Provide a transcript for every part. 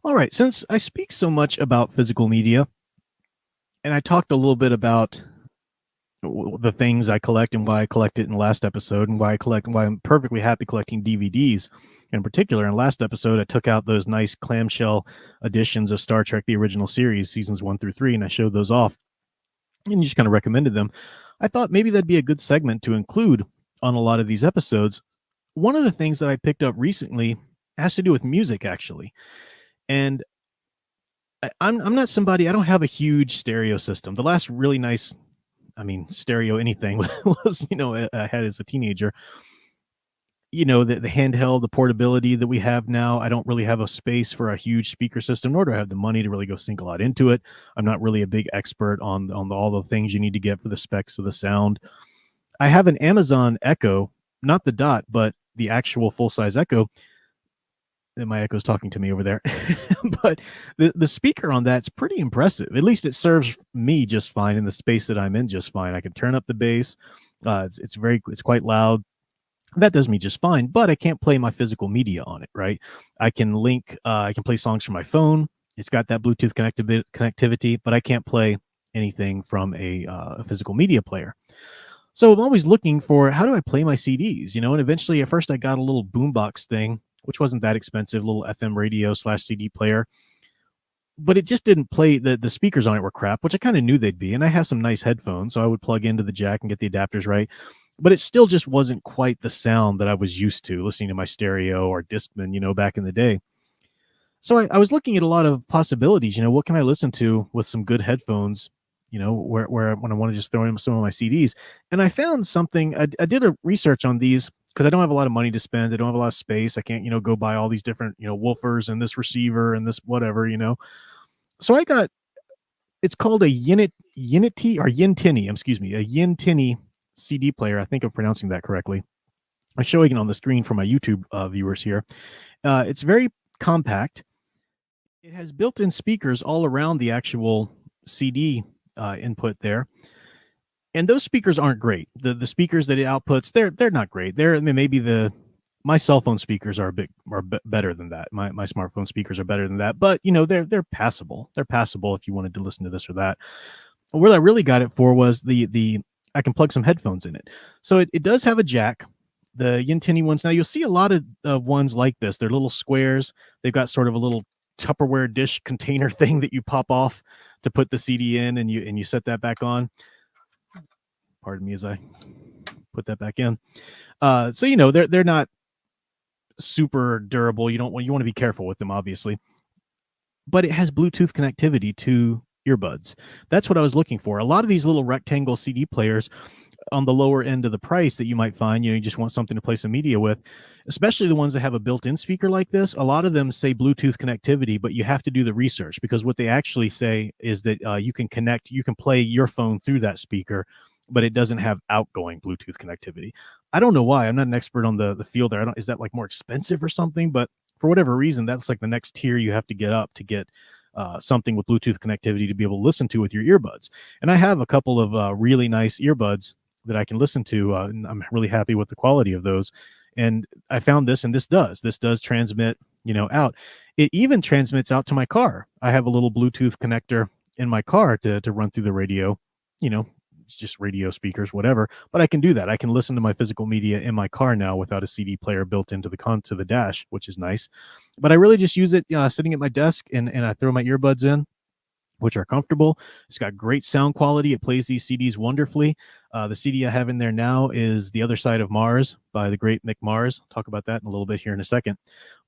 All right, since I speak so much about physical media, and I talked a little bit about the things I collect and why I collect it in the last episode, and why I collect and why I'm perfectly happy collecting DVDs in particular. In last episode, I took out those nice clamshell editions of Star Trek: The Original Series, seasons 1 through 3, and I showed those off, and you just kind of recommended them. I thought maybe that'd be a good segment to include on a lot of these episodes. One of the things that I picked up recently has to do with music, actually, and I'm not somebody. I don't have a huge stereo system. The last really nice, I mean, stereo anything was, I had as a teenager. The handheld, the portability that we have now. I don't really have a space for a huge speaker system, nor do I have the money to really go sink a lot into it. I'm not really a big expert on all the things you need to get for the specs of the sound. I have an Amazon Echo, not the Dot, but the actual full size Echo. And my Echo's talking to me over there. But the speaker on that's pretty impressive. At least it serves me just fine in the space that I'm in just fine. I can turn up the bass. It's quite loud. That does me just fine, but I can't play my physical media on it, right? I can play songs from my phone. It's got that Bluetooth connectivity, but I can't play anything from a physical media player. So I'm always looking for, how do I play my CDs, and eventually at first I got a little boombox thing, which wasn't that expensive, little FM radio / CD player, but it just didn't play. The speakers on it were crap, which I kind of knew they'd be. And I have some nice headphones, so I would plug into the jack and get the adapters right. But it still just wasn't quite the sound that I was used to listening to my stereo or Discman, back in the day. So I was looking at a lot of possibilities. What can I listen to with some good headphones? Where when I want to just throw in some of my CDs, and I found something. I did a research on these because I don't have a lot of money to spend. I don't have a lot of space. I can't, go buy all these different, woofers and this receiver and this whatever. So I got, it's called a Unity or Yintini, excuse me, a Yintini CD player. I think I'm pronouncing that correctly. I'm showing it on the screen for my YouTube viewers here. It's very compact. It has built-in speakers all around the actual CD input there, and those speakers aren't great. The speakers that it outputs, they're not great. I mean, maybe my cell phone speakers are better than that. My smartphone speakers are better than that, but they're passable. They're passable if you wanted to listen to this or that. What I really got it for was the I can plug some headphones in it. So it does have a jack. The Yintini ones, now you'll see a lot of ones like this. They're little squares. They've got sort of a little Tupperware dish container thing that you pop off to put the CD in, and you set that back on. Pardon me as I put that back in. So they're not super durable. You want to be careful with them, obviously. But it has Bluetooth connectivity to earbuds. That's what I was looking for. A lot of these little rectangle CD players on the lower end of the price that you might find, you just want something to play some media with, especially the ones that have a built-in speaker like this. A lot of them say Bluetooth connectivity, but you have to do the research, because what they actually say is that you can play your phone through that speaker, but it doesn't have outgoing Bluetooth connectivity. I don't know why. I'm not an expert on the field there. Is that like more expensive or something? But for whatever reason, that's like the next tier you have to get up to get something with Bluetooth connectivity to be able to listen to with your earbuds. And I have a couple of really nice earbuds that I can listen to, and I'm really happy with the quality of those. And I found this, and this does transmit, out. It even transmits out to my car. I have a little Bluetooth connector in my car to run through the radio. It's just radio speakers, whatever. But I can do that. I can listen to my physical media in my car now without a CD player built into the dash, which is nice. But I really just use it sitting at my desk, and I throw my earbuds in, which are comfortable. It's got great sound quality. It plays these CDs wonderfully. The CD I have in there now is The Other Side of Mars by the great Mick Mars. I'll talk about that in a little bit here in a second.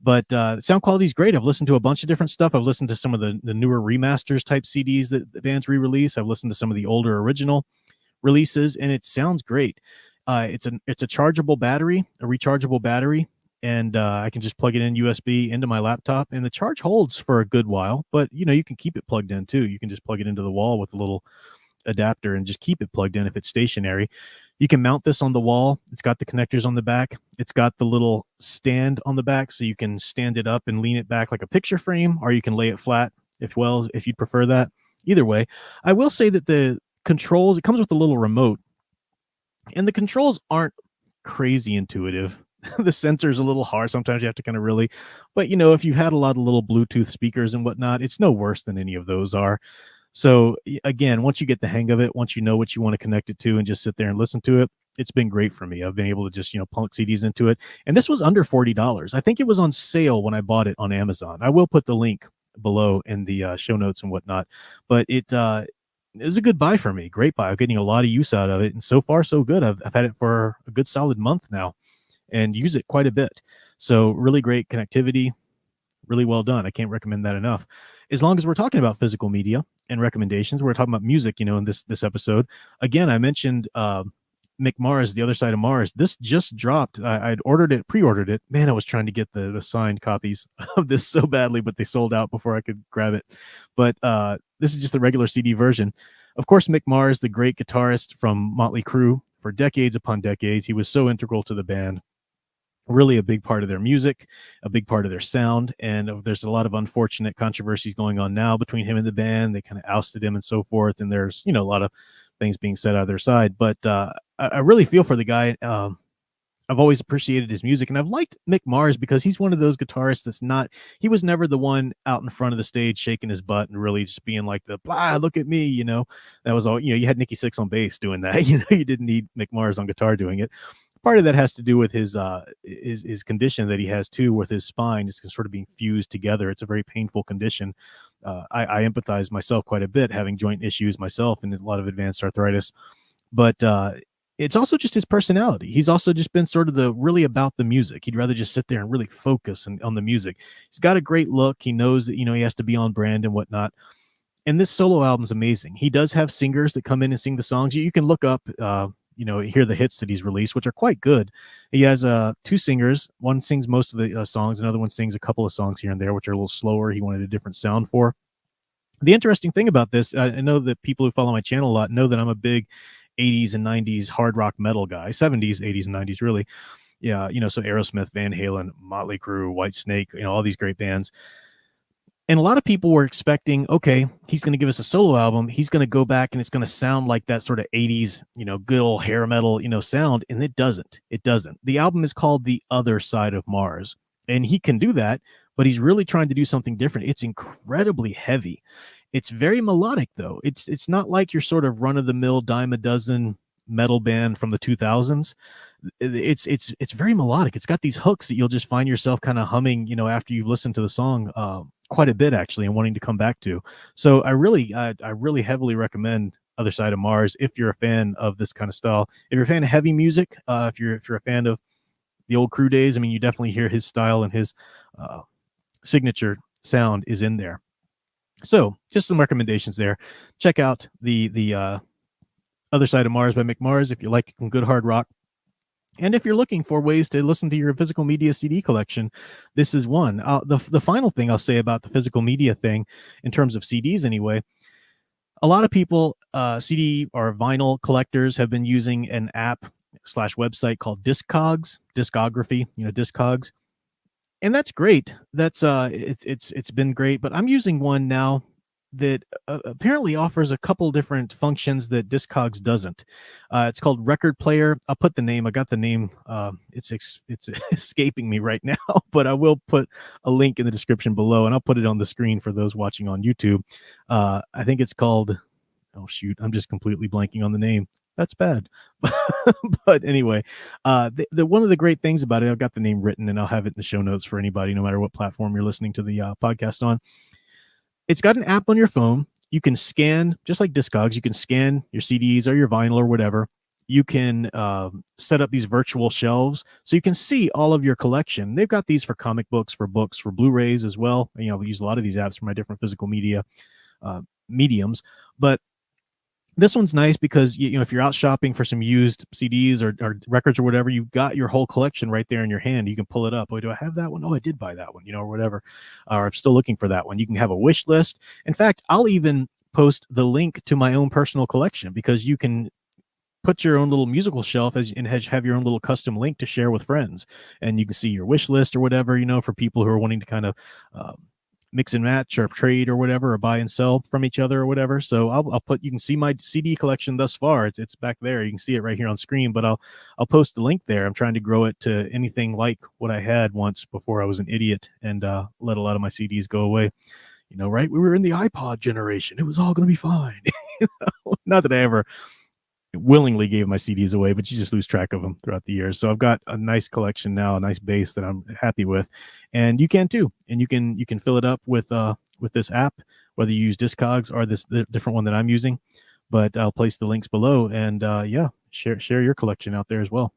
But the sound quality is great. I've listened to a bunch of different stuff. I've listened to some of the newer remasters type CDs that the bands re-release. I've listened to some of the older original releases, and it sounds great. It's a chargeable battery, a rechargeable battery, and I can just plug it in USB into my laptop, and the charge holds for a good while. But you can keep it plugged in too. You can just plug it into the wall with a little adapter and just keep it plugged in if it's stationary. You can mount this on the wall. It's got the connectors on the back. It's got the little stand on the back, so you can stand it up and lean it back like a picture frame, or you can lay it flat if you'd prefer that. Either way, I will say that the controls, it comes with a little remote, and the controls aren't crazy intuitive. the sensor's a little hard. Sometimes you have to kind of really, but you know, if you've had a lot of little Bluetooth speakers and whatnot, it's no worse than any of those are. So again, once you get the hang of it, once you know what you want to connect it to and just sit there and listen to it, it's been great for me. I've been able to just, plunk CDs into it. And this was under $40. I think it was on sale when I bought it on Amazon. I will put the link below in the show notes and whatnot, but it was a good buy for me. Great buy. I'm getting a lot of use out of it. And so far, so good. I've had it for a good solid month now and use it quite a bit. So really great connectivity, really well done. I can't recommend that enough. As long as we're talking about physical media and recommendations, we're talking about music, in this episode. Again, I mentioned Mick Mars, The Other Side of Mars. This just dropped. I'd pre-ordered it. Man, I was trying to get the signed copies of this so badly, but they sold out before I could grab it. But this is just the regular CD version. Of course, Mick Mars, the great guitarist from Motley Crue, for decades upon decades, he was so integral to the band. Really a big part of their music, a big part of their sound. And there's a lot of unfortunate controversies going on now between him and the band. They kind of ousted him and so forth. And there's, a lot of things being said out of their side. But I really feel for the guy. I've always appreciated his music, and I've liked Mick Mars because he's one of those guitarists he was never the one out in front of the stage shaking his butt and really just being like look at me, that was all, you had Nikki Sixx on bass doing that, you didn't need Mick Mars on guitar doing it. Part of that has to do with his condition that he has too, with his spine is sort of being fused together. It's a very painful condition. I empathize myself quite a bit, having joint issues myself and a lot of advanced arthritis, but it's also just his personality. He's also just been sort of really about the music. He'd rather just sit there and really focus on the music. He's got a great look. He knows that, he has to be on brand and whatnot. And this solo album's amazing. He does have singers that come in and sing the songs. You can look up, hear the hits that he's released, which are quite good. He has two singers. One sings most of the songs. Another one sings a couple of songs here and there, which are a little slower. He wanted a different sound for. The interesting thing about this, I know that people who follow my channel a lot know that I'm a big 80s and 90s hard rock metal guy, 70s, 80s, and 90s, really. Yeah, so Aerosmith, Van Halen, Motley Crue, Whitesnake, all these great bands. And a lot of people were expecting, okay, he's going to give us a solo album. He's going to go back and it's going to sound like that sort of 80s, good old hair metal, sound. And it doesn't. It doesn't. The album is called The Other Side of Mars. And he can do that, but he's really trying to do something different. It's incredibly heavy. It's very melodic, though. It's not like your sort of run-of-the-mill dime a dozen metal band from the 2000s. It's very melodic. It's got these hooks that you'll just find yourself kind of humming, after you've listened to the song quite a bit, actually, and wanting to come back to. So I really heavily recommend Other Side of Mars if you're a fan of this kind of style. If you're a fan of heavy music, if you're a fan of the old Crue days, I mean, you definitely hear his style and his signature sound is in there. So just some recommendations there. Check out the Other Side of Mars by Mick Mars if you like some good hard rock. And if you're looking for ways to listen to your physical media CD collection, this is one. The final thing I'll say about the physical media thing, in terms of CDs anyway, a lot of people, CD or vinyl collectors, have been using an app / website called Discogs, discography, Discogs. And that's great. That's it's been great, but I'm using one now that apparently offers a couple different functions that Discogs doesn't. It's called Record Player. I'll put the name. I got the name. It's escaping me right now, but I will put a link in the description below, and I'll put it on the screen for those watching on YouTube. I think it's called. Oh shoot! I'm just completely blanking on the name. That's bad. But anyway, the one of the great things about it, I've got the name written and I'll have it in the show notes for anybody, no matter what platform you're listening to the podcast on. It's got an app on your phone. You can scan, just like Discogs, you can scan your CDs or your vinyl or whatever. You can set up these virtual shelves so you can see all of your collection. They've got these for comic books, for Blu-rays as well. We use a lot of these apps for my different physical media mediums, but this one's nice because if you're out shopping for some used CDs or records or whatever, you've got your whole collection right there in your hand. You can pull it up. Oh, do I have that one? Oh, I did buy that one, or whatever. Or I'm still looking for that one. You can have a wish list. In fact, I'll even post the link to my own personal collection, because you can put your own little musical shelf and have your own little custom link to share with friends, and you can see your wish list or whatever, for people who are wanting to kind of mix and match or trade or whatever, or buy and sell from each other or whatever. So I'll put, you can see my CD collection thus far. It's back there. You can see it right here on screen, but I'll post the link there. I'm trying to grow it to anything like what I had once before I was an idiot and let a lot of my CDs go away. You know, right? We were in the iPod generation. It was all going to be fine. Not that I ever willingly gave my CDs away, but you just lose track of them throughout the years. So I've got a nice collection now, a nice base that I'm happy with, and you can too. And you can fill it up with this app, whether you use Discogs or the different one that I'm using. But I'll place the links below, and yeah, share your collection out there as well.